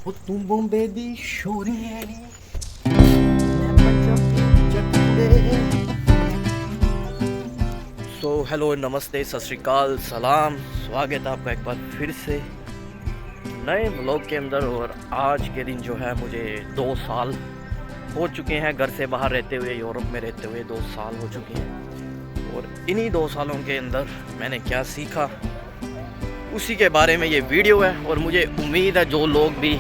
O tumbum baby shorty so hello नमस्ते सत श्री अकाल सलाम, स्वागत है आपका एक बार फिर से नए व्लॉग के अंदर। और आज के दिन जो है मुझे 2 साल हो चुके हैं घर से बाहर रहते हुए, यूरोप में रहते हुए 2 साल हो चुके हैं। और इन्हीं 2 सालों के अंदर मैंने क्या सीखा उसी के बारे में ये वीडियो है। और मुझे उम्मीद है जो लोग भी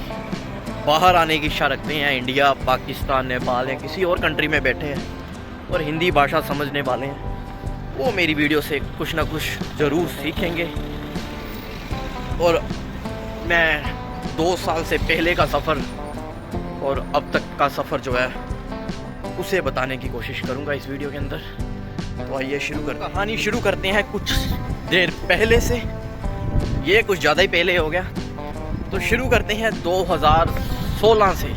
बाहर आने की इच्छा रखते हैं, इंडिया, पाकिस्तान, नेपाल या किसी और कंट्री में बैठे हैं और हिंदी भाषा समझने वाले हैं, वो मेरी वीडियो से कुछ ना कुछ ज़रूर सीखेंगे। और मैं 2 साल से पहले का सफ़र और अब तक का सफ़र जो है उसे बताने की कोशिश करूँगा इस वीडियो के अंदर। तो आइए कहानी शुरू करते हैं कुछ देर पहले से। ये कुछ ज़्यादा ही पहले हो गया, तो शुरू करते हैं 2016 से,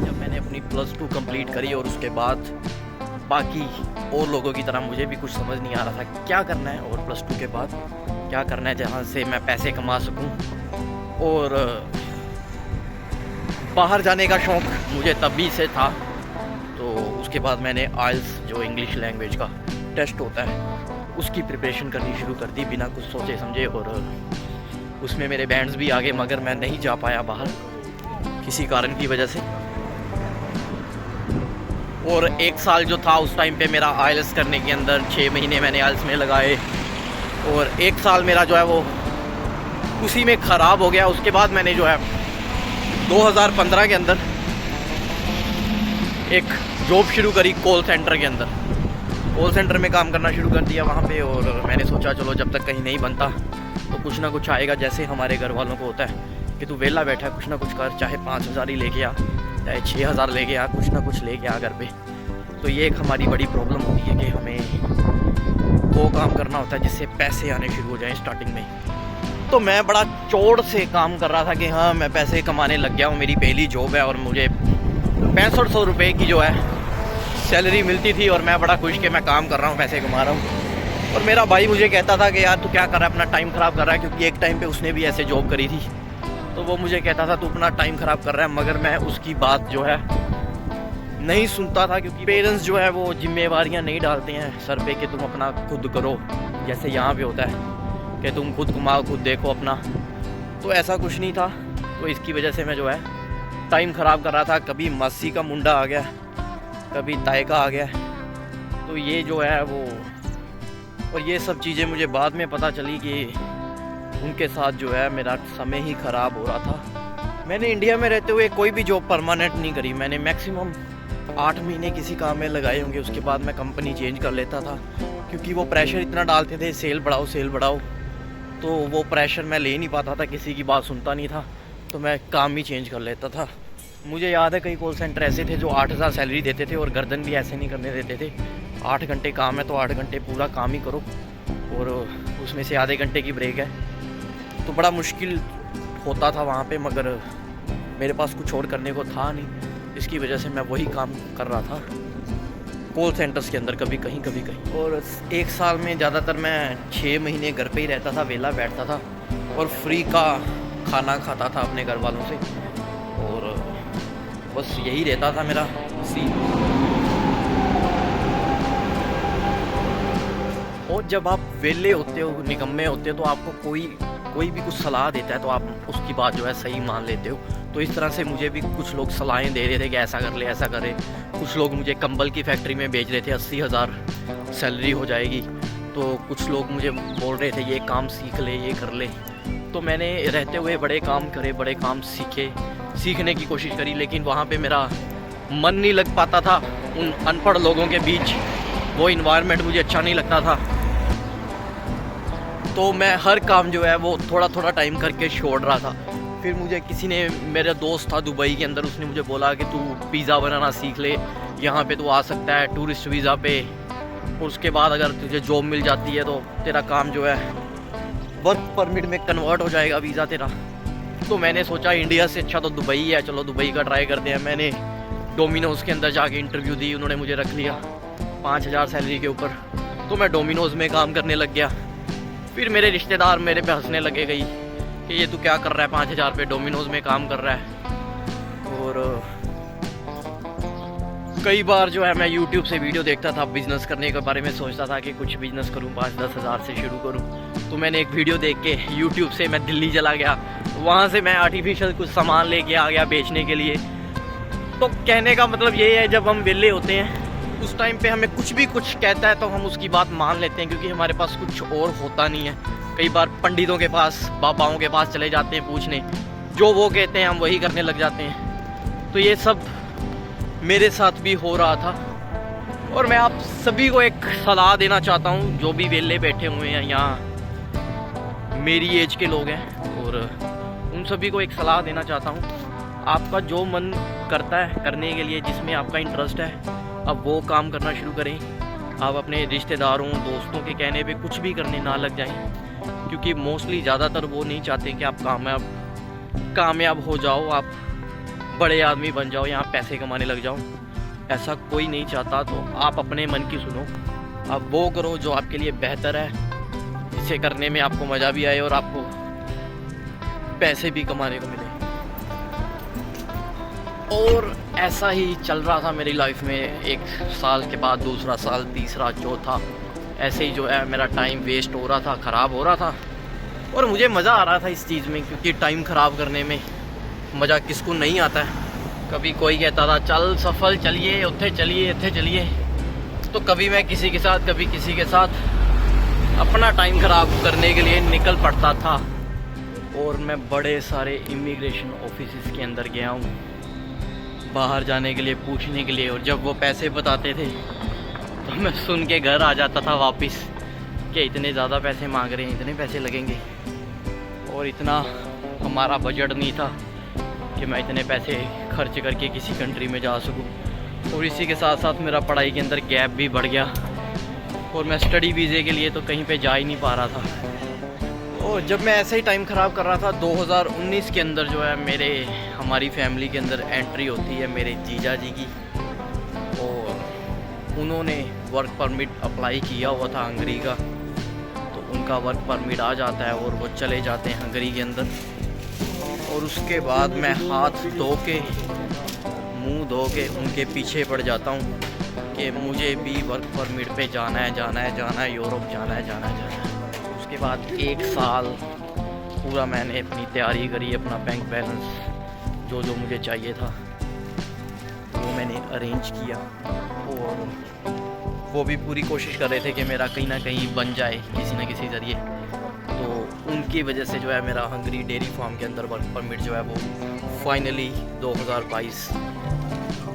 जब मैंने अपनी +2 कंप्लीट करी। और उसके बाद बाकी और लोगों की तरह मुझे भी कुछ समझ नहीं आ रहा था क्या करना है, और +2 के बाद क्या करना है जहाँ से मैं पैसे कमा सकूं। और बाहर जाने का शौक़ मुझे तभी से था। तो उसके बाद मैंने आइल्स, जो इंग्लिश लैंग्वेज का टेस्ट होता है, उसकी प्रिपरेशन करनी शुरू कर दी बिना कुछ सोचे समझे। और उसमें मेरे बैंड्स भी आगे, मगर मैं नहीं जा पाया बाहर किसी कारण की वजह से। और 1 साल जो था उस टाइम पे मेरा आइल्स करने के अंदर 6 महीने मैंने आइल्स में लगाए, और 1 साल मेरा जो है वो उसी में ख़राब हो गया। उसके बाद मैंने जो है 2015 के अंदर एक जॉब शुरू करी कॉल सेंटर के अंदर। कॉल सेंटर में काम करना शुरू कर दिया वहाँ पे। और मैंने सोचा चलो जब तक कहीं नहीं बनता तो कुछ ना कुछ आएगा। जैसे हमारे घर वालों को होता है कि तू वेला बैठा है, कुछ ना कुछ कर, चाहे 5,000 ही लेके आ, चाहे 6,000 लेके आ, कुछ ना कुछ लेके आ घर पे। तो ये एक हमारी बड़ी प्रॉब्लम होती है कि हमें वो काम करना होता है जिससे पैसे आने शुरू हो जाएं स्टार्टिंग में। तो मैं बड़ा चोड़ से काम कर रहा था कि हाँ मैं पैसे कमाने लग गया हूँ, मेरी पहली जॉब है और मुझे 6500 रुपये की जो है सैलरी मिलती थी। और मैं बड़ा खुश कि मैं काम कर रहा हूँ, पैसे कमा रहा हूँ। और मेरा भाई मुझे कहता था कि यार तू क्या कर रहा है, अपना टाइम ख़राब कर रहा है, क्योंकि एक टाइम पे उसने भी ऐसे जॉब करी थी। तो वो मुझे कहता था तू अपना टाइम ख़राब कर रहा है, मगर मैं उसकी बात जो है नहीं सुनता था, क्योंकि पेरेंट्स जो है वो जिम्मेवारियाँ नहीं डालते हैं सर पे कि तुम अपना खुद करो, जैसे यहाँ पे होता है कि तुम खुद कमाओ, खुद देखो अपना। तो ऐसा कुछ नहीं था। तो इसकी वजह से मैं जो है टाइम ख़राब कर रहा था। कभी मासी का मुंडा आ गया, कभी ताई का आ गया। तो ये जो है वो, और ये सब चीज़ें मुझे बाद में पता चली कि उनके साथ जो है मेरा समय ही ख़राब हो रहा था। मैंने इंडिया में रहते हुए कोई भी जॉब परमानेंट नहीं करी। मैंने मैक्सिमम 8 महीने किसी काम में लगाए होंगे। उसके बाद मैं कंपनी चेंज कर लेता था, क्योंकि वो प्रेशर इतना डालते थे, सेल बढ़ाओ। तो वो प्रेशर मैं ले नहीं पाता था, किसी की बात सुनता नहीं था, तो मैं काम ही चेंज कर लेता था। मुझे याद है कई कॉल सेंटर ऐसे थे जो 8,000 सैलरी देते थे और गर्दन भी ऐसे नहीं करने देते थे। 8 घंटे काम है तो 8 घंटे पूरा काम ही करो, और उसमें से आधे घंटे की ब्रेक है। तो बड़ा मुश्किल होता था वहाँ पे, मगर मेरे पास कुछ और करने को था नहीं। इसकी वजह से मैं वही काम कर रहा था कॉल सेंटर्स के अंदर, कभी कहीं। और 1 साल में ज़्यादातर मैं 6 महीने घर पे ही रहता था, वेला बैठता था और फ्री का खाना खाता था अपने घर वालों से। और बस यही रहता था मेरा सीन। और जब आप वेले होते हो, निकम्मे होते हो, तो आपको कोई भी कुछ सलाह देता है तो आप उसकी बात जो है सही मान लेते हो। तो इस तरह से मुझे भी कुछ लोग सलाहें दे रहे थे कि ऐसा कर ले, ऐसा करे। कुछ लोग मुझे कंबल की फैक्ट्री में भेज रहे थे, 80,000 सैलरी हो जाएगी। तो कुछ लोग मुझे बोल रहे थे ये काम सीख ले, ये कर ले। तो मैंने रहते हुए बड़े काम करे, बड़े काम सीखने की कोशिश करी, लेकिन वहाँ पे मेरा मन नहीं लग पाता था उन अनपढ़ लोगों के बीच। वो इन्वायरमेंट मुझे अच्छा नहीं लगता था। तो मैं हर काम जो है वो थोड़ा टाइम करके छोड़ रहा था। फिर मुझे किसी ने, मेरा दोस्त था दुबई के अंदर, उसने मुझे बोला कि तू पिज़्ज़ा बनाना सीख ले, यहाँ पे तू आ सकता है टूरिस्ट वीज़ा पे। और उसके बाद अगर तुझे जॉब मिल जाती है तो तेरा काम जो है वर्क परमिट में कन्वर्ट हो जाएगा वीज़ा तेरा। तो मैंने सोचा इंडिया से अच्छा तो दुबई है, चलो दुबई का ट्राई करते हैं। मैंने डोमिनोज़ के अंदर जाके इंटरव्यू दी, उन्होंने मुझे रख लिया 5,000 सैलरी के ऊपर। तो मैं डोमिनोज़ में काम करने लग गया। फिर मेरे रिश्तेदार मेरे पे हंसने लगे गई कि ये तू क्या कर रहा है, 5,000 पे डोमिनोज में काम कर रहा है। और कई बार जो है मैं YouTube से वीडियो देखता था, बिज़नेस करने के बारे में सोचता था कि कुछ बिज़नेस करूं, 5-10 हज़ार से शुरू करूं। तो मैंने एक वीडियो देख के YouTube से मैं दिल्ली चला गया, वहाँ से मैं आर्टिफिशियल कुछ सामान लेके आ गया बेचने के लिए। तो कहने का मतलब ये है, जब हम विले होते हैं उस टाइम पे हमें कुछ भी कुछ कहता है तो हम उसकी बात मान लेते हैं, क्योंकि हमारे पास कुछ और होता नहीं है। कई बार पंडितों के पास, बाबाओं के पास चले जाते हैं पूछने, जो वो कहते हैं हम वही करने लग जाते हैं। तो ये सब मेरे साथ भी हो रहा था। और मैं आप सभी को एक सलाह देना चाहता हूँ, जो भी वेले बैठे हुए हैं यहाँ मेरी एज के लोग हैं, और उन सभी को एक सलाह देना चाहता हूँ, आपका जो मन करता है करने के लिए, जिसमें आपका इंटरेस्ट है, अब वो काम करना शुरू करें। आप अपने रिश्तेदारों, दोस्तों के कहने पे कुछ भी करने ना लग जाएं, क्योंकि मोस्टली ज़्यादातर वो नहीं चाहते कि आप कामयाब हो जाओ, आप बड़े आदमी बन जाओ, यहाँ पैसे कमाने लग जाओ। ऐसा कोई नहीं चाहता। तो आप अपने मन की सुनो, आप वो करो जो आपके लिए बेहतर है, जिसे करने में आपको मज़ा भी आए और आपको पैसे भी कमाने को मिले। और ऐसा ही चल रहा था मेरी लाइफ में, एक साल के बाद दूसरा साल, तीसरा, चौथा, ऐसे ही जो है मेरा टाइम वेस्ट हो रहा था, ख़राब हो रहा था। और मुझे मज़ा आ रहा था इस चीज़ में, क्योंकि टाइम ख़राब करने में मज़ा किसको नहीं आता है। कभी कोई कहता था चल सफल चलिए, उत्थे चलिए, इत्थे चलिए, तो कभी मैं किसी के साथ, कभी किसी के साथ अपना टाइम ख़राब करने के लिए निकल पड़ता था। और मैं बड़े सारे इमिग्रेशन ऑफिस के अंदर गया हूँ बाहर जाने के लिए, पूछने के लिए। और जब वो पैसे बताते थे तो मैं सुन के घर आ जाता था वापस कि इतने ज़्यादा पैसे मांग रहे हैं, इतने पैसे लगेंगे। और इतना हमारा बजट नहीं था कि मैं इतने पैसे खर्च करके किसी कंट्री में जा सकूं। और इसी के साथ साथ मेरा पढ़ाई के अंदर गैप भी बढ़ गया, और मैं स्टडी वीज़े के लिए तो कहीं पे जा ही नहीं पा रहा था। और जब मैं ऐसे ही टाइम ख़राब कर रहा था, 2019 के अंदर जो है हमारी फैमिली के अंदर एंट्री होती है मेरे जीजा जी की, और उन्होंने वर्क परमिट अप्लाई किया हुआ था हंगरी का। तो उनका वर्क परमिट आ जाता है और वो चले जाते हैं हंगरी के अंदर। और उसके बाद मैं हाथ धो के, मुंह धो के उनके पीछे पड़ जाता हूँ कि मुझे भी वर्क परमिट पे जाना है, जाना है, जाना है, यूरोप जाना है, जाना है, जाना है। उसके बाद 1 साल पूरा मैंने अपनी तैयारी करी, अपना बैंक बैलेंस जो जो मुझे चाहिए था वो मैंने अरेंज किया। और वो भी पूरी कोशिश कर रहे थे कि मेरा कहीं ना कहीं बन जाए किसी न किसी ज़रिए। तो उनकी वजह से जो है मेरा हंगरी डेयरी फार्म के अंदर वर्क परमिट जो है वो फाइनली 2022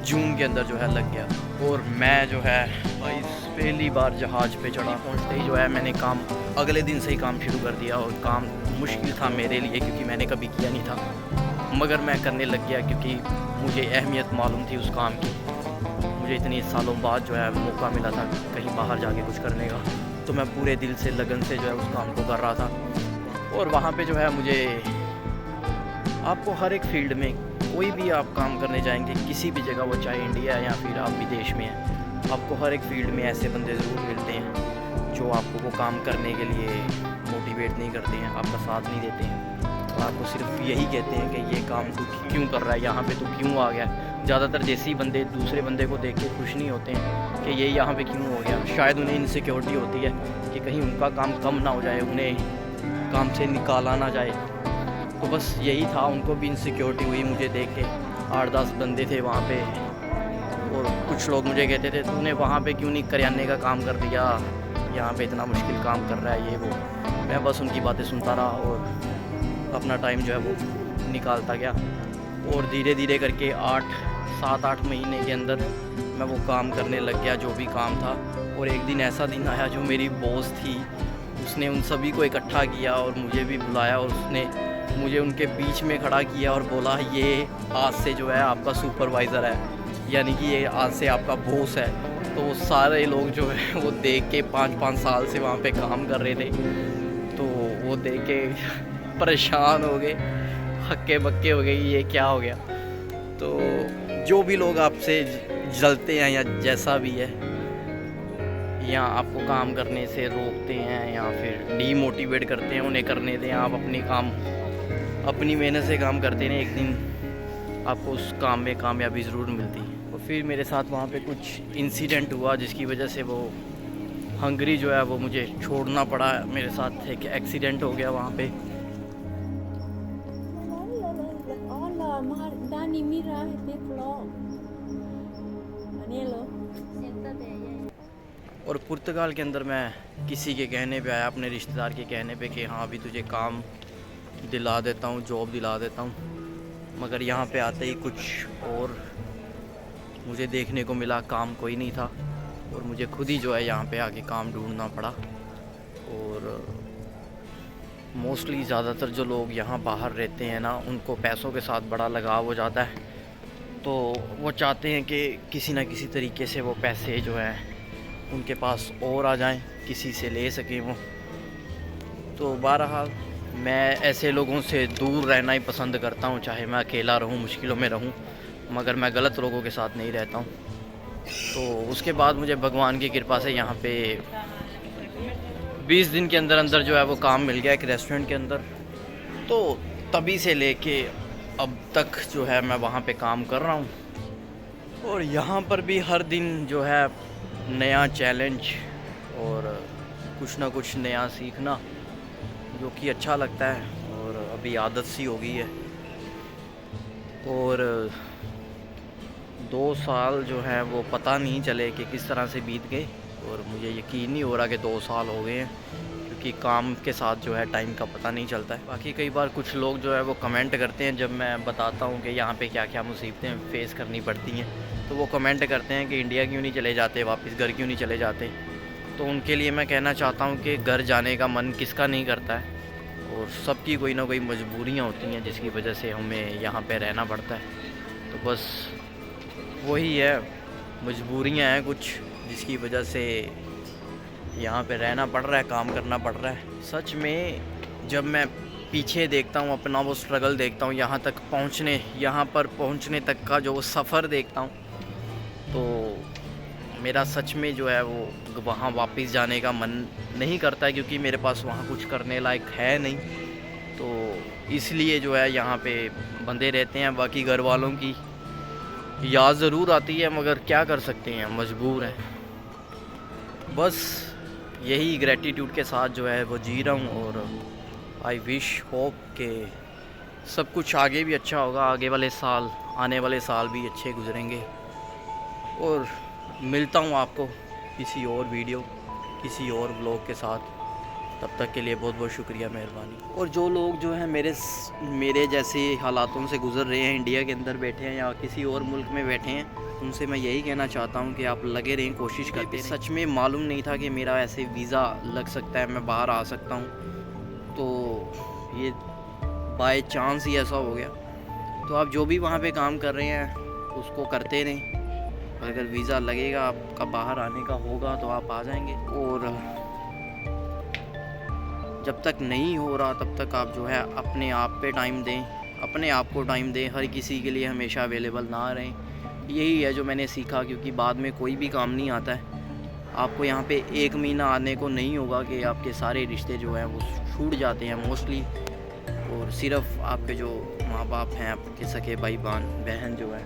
जून के अंदर जो है लग गया। और मैं जो है पहली बार जहाज़ पे चढ़ा, पहुँचते ही जो है मैंने काम, अगले दिन से ही काम शुरू कर दिया। और काम मुश्किल था मेरे लिए, क्योंकि मैंने कभी किया नहीं था, मगर मैं करने लग गया क्योंकि मुझे अहमियत मालूम थी उस काम की। मुझे इतने सालों बाद जो है मौका मिला था कहीं बाहर जाके कुछ करने का, तो मैं पूरे दिल से, लगन से जो है उस काम को कर रहा था। और वहाँ पे जो है मुझे, आपको हर एक फील्ड में कोई भी आप काम करने जाएंगे किसी भी जगह, वो चाहे इंडिया या फिर आप विदेश में हैं, आपको हर एक फील्ड में ऐसे बंदे ज़रूर मिलते हैं जो आपको वो काम करने के लिए मोटिवेट नहीं करते हैं, आपका साथ नहीं देते हैं, और आपको सिर्फ यही कहते हैं कि ये काम तू क्यों कर रहा है, यहाँ पे तू क्यों आ गया। ज़्यादातर जैसे ही बंदे दूसरे बंदे को देख के खुश नहीं होते हैं कि ये यहाँ पे क्यों हो गया। शायद उन्हें इनसिक्योरिटी होती है कि कहीं उनका काम कम ना हो जाए, उन्हें काम से निकाला ना जाए। तो बस यही था, उनको भी इनसिक्योरिटी हुई मुझे देख के। 8-10 बंदे थे वहाँ पे, और कुछ लोग मुझे कहते थे तूने वहाँ पे क्यों नहीं करियाने का काम कर दिया, यहाँ पे इतना मुश्किल काम कर रहा है, ये वो। मैं बस उनकी बातें सुनता रहा और अपना टाइम जो है वो निकालता गया। और धीरे धीरे करके 7-8 महीने के अंदर मैं वो काम करने लग गया, जो भी काम था। और एक दिन ऐसा दिन आया, जो मेरी बॉस थी, उसने उन सभी को इकट्ठा किया और मुझे भी बुलाया, और उसने मुझे उनके बीच में खड़ा किया और बोला ये आज से जो है आपका सुपरवाइज़र है, यानी कि ये आज से आपका बॉस है। तो वो सारे लोग जो है वो देख के 5-5 साल से वहाँ पे काम कर रहे थे, तो वो देख के परेशान हो गए, हक्के बक्के हो गए, ये क्या हो गया। तो जो भी लोग आपसे जलते हैं या जैसा भी है, या आपको काम करने से रोकते हैं या फिर डीमोटिवेट करते हैं, उन्हें करने दें, आप अपनी काम अपनी मेहनत से काम करते हैं, एक दिन आपको उस काम में कामयाबी ज़रूर मिलती है। और फिर मेरे साथ वहाँ पे कुछ इंसिडेंट हुआ जिसकी वजह से वो हंगरी जो है वो मुझे छोड़ना पड़ा। मेरे साथ एक एक्सीडेंट हो गया वहाँ पे। और पुर्तगाल के अंदर मैं किसी के कहने पे आया, अपने रिश्तेदार के कहने पे कि हाँ अभी तुझे काम दिला देता हूँ, जॉब दिला देता हूँ। मगर यहाँ पे आते ही कुछ और मुझे देखने को मिला, काम कोई नहीं था और मुझे खुद ही जो है यहाँ पे आके काम ढूंढना पड़ा। और मोस्टली ज़्यादातर जो लोग यहाँ बाहर रहते हैं ना, उनको पैसों के साथ बड़ा लगाव हो जाता है, तो वो चाहते हैं कि किसी ना किसी तरीके से वो पैसे जो हैं उनके पास और आ जाएं, किसी से ले सकें वो। तो बहरहाल मैं ऐसे लोगों से दूर रहना ही पसंद करता हूँ, चाहे मैं अकेला रहूँ, मुश्किलों में रहूँ, मगर मैं गलत लोगों के साथ नहीं रहता हूँ। तो उसके बाद मुझे भगवान की कृपा से यहाँ पे 20 दिन के अंदर अंदर जो है वो काम मिल गया एक रेस्टोरेंट के अंदर। तो तभी से लेके अब तक जो है मैं वहाँ पे काम कर रहा हूँ। और यहाँ पर भी हर दिन जो है नया चैलेंज और कुछ ना कुछ नया सीखना, जो कि अच्छा लगता है और अभी आदत सी हो गई है। और 2 साल जो है वो पता नहीं चले कि किस तरह से बीत गए, और मुझे यकीन नहीं हो रहा कि 2 साल हो गए हैं, क्योंकि काम के साथ जो है टाइम का पता नहीं चलता है। बाकी कई बार कुछ लोग जो है वो कमेंट करते हैं जब मैं बताता हूँ कि यहाँ पे क्या क्या मुसीबतें फेस करनी पड़ती हैं, तो वो कमेंट करते हैं कि इंडिया क्यों नहीं चले जाते, वापस घर क्यों नहीं चले जाते। तो उनके लिए मैं कहना चाहता हूँ कि घर जाने का मन किसका नहीं करता है, और सबकी कोई ना कोई मजबूरियाँ होती हैं जिसकी वजह से हमें यहाँ पे रहना पड़ता है। तो बस वही है, मजबूरियाँ हैं कुछ जिसकी वजह से यहाँ पे रहना पड़ रहा है, काम करना पड़ रहा है। सच में जब मैं पीछे देखता हूँ, अपना वो स्ट्रगल देखता हूँ, यहाँ पर पहुँचने तक का जो वो सफ़र देखता हूँ, तो मेरा सच में जो है वो वहाँ वापस जाने का मन नहीं करता है, क्योंकि मेरे पास वहाँ कुछ करने लायक है नहीं। तो इसलिए जो है यहाँ पे बंधे रहते हैं। बाकी घर वालों की याद ज़रूर आती है, मगर क्या कर सकते हैं, मजबूर हैं। बस यही ग्रेटिट्यूड के साथ जो है वो जी रहा हूँ। और आई विश होप कि सब कुछ आगे भी अच्छा होगा, आने वाले साल भी अच्छे गुजरेंगे। और मिलता हूँ आपको किसी और वीडियो, किसी और ब्लॉग के साथ। तब तक के लिए बहुत बहुत शुक्रिया, मेहरबानी। और जो लोग जो हैं मेरे जैसे हालातों से गुज़र रहे हैं, इंडिया के अंदर बैठे हैं या किसी और मुल्क में बैठे हैं, उनसे मैं यही कहना चाहता हूँ कि आप लगे रहें, कोशिश करते रहें। सच में मालूम नहीं था कि मेरा ऐसे वीज़ा लग सकता है, मैं बाहर आ सकता हूँ, तो ये बाय चांस ही ऐसा हो गया। तो आप जो भी वहाँ पे काम कर रहे हैं उसको करते रहें। अगर वीज़ा लगेगा, आपका बाहर आने का होगा, तो आप आ जाएंगे। और जब तक नहीं हो रहा तब तक आप जो है अपने आप पे टाइम दें, अपने आप को टाइम दें, हर किसी के लिए हमेशा अवेलेबल ना रहें। यही है जो मैंने सीखा, क्योंकि बाद में कोई भी काम नहीं आता है। आपको यहाँ पे 1 महीना आने को नहीं होगा कि आपके सारे रिश्ते जो हैं वो छूट जाते हैं मोस्टली, और सिर्फ आपके जो माँ बाप हैं, आपके सके भाई बहन जो है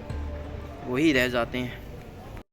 वही रह जाते हैं।